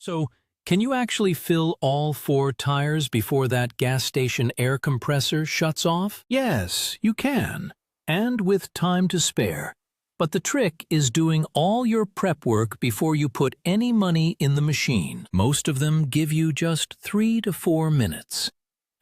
So, can you actually fill all 4 tires before that gas station air compressor shuts off? Yes, you can, and with time to spare. But the trick is doing all your prep work before you put any money in the machine. Most of them give you just 3 to 4 minutes.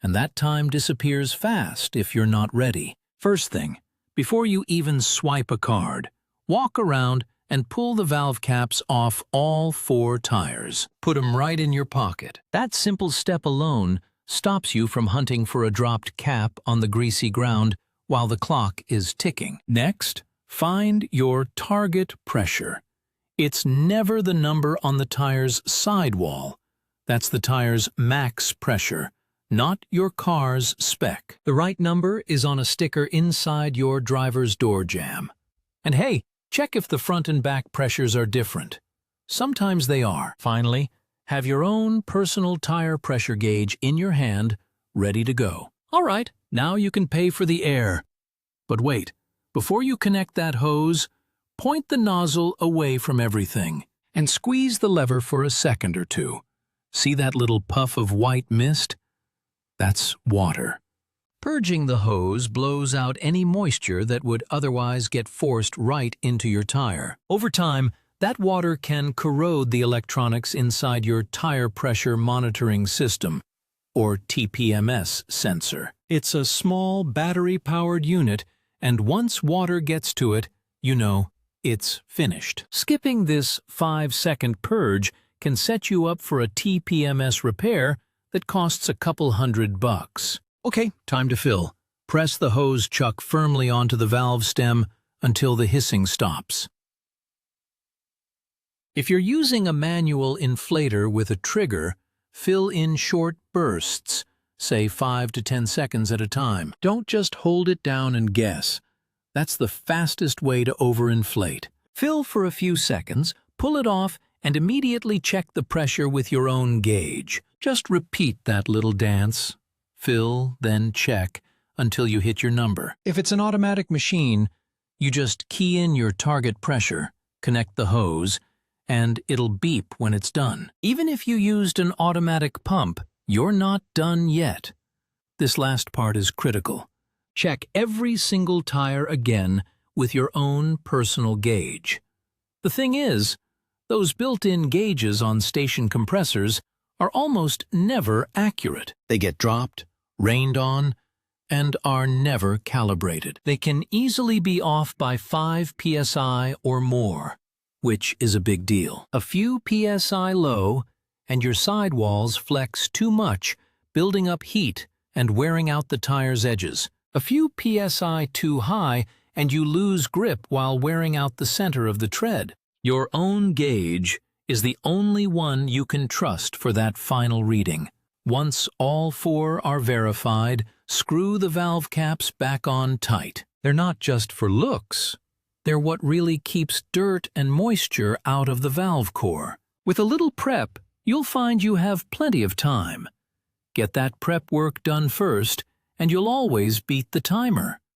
And that time disappears fast if you're not ready. First thing, before you even swipe a card, walk around and pull the valve caps off all 4 tires. Put them right in your pocket. That simple step alone stops you from hunting for a dropped cap on the greasy ground while the clock is ticking. Next, find your target pressure. It's never the number on the tire's sidewall. That's the tire's max pressure, not your car's spec. The right number is on a sticker inside your driver's door jamb. And hey, check if the front and back pressures are different. Sometimes they are. Finally, have your own personal tire pressure gauge in your hand, ready to go. All right, now you can pay for the air. But wait, before you connect that hose, point the nozzle away from everything and squeeze the lever for a second or two. See that little puff of white mist? That's water. Purging the hose blows out any moisture that would otherwise get forced right into your tire. Over time, that water can corrode the electronics inside your tire pressure monitoring system, or TPMS sensor. It's a small battery-powered unit, and once water gets to it, you know it's finished. Skipping this 5-second purge can set you up for a TPMS repair that costs a couple $100. Okay, time to fill. Press the hose chuck firmly onto the valve stem until the hissing stops. If you're using a manual inflator with a trigger, fill in short bursts, say 5 to 10 seconds at a time. Don't just hold it down and guess. That's the fastest way to overinflate. Fill for a few seconds, pull it off, and immediately check the pressure with your own gauge. Just repeat that little dance. Fill, then check, until you hit your number. If it's an automatic machine, you just key in your target pressure, connect the hose, and it'll beep when it's done. Even if you used an automatic pump, you're not done yet. This last part is critical. Check every single tire again with your own personal gauge. The thing is, those built-in gauges on station compressors are almost never accurate. They get dropped, rained on, and are never calibrated. They can easily be off by 5 psi or more, which is a big deal. A few psi low, and your sidewalls flex too much, building up heat and wearing out the tire's edges. A few psi too high, and you lose grip while wearing out the center of the tread. Your own gauge is the only one you can trust for that final reading. Once all 4 are verified, screw the valve caps back on tight. They're not just for looks. They're what really keeps dirt and moisture out of the valve core. With a little prep, you'll find you have plenty of time. Get that prep work done first, and you'll always beat the timer.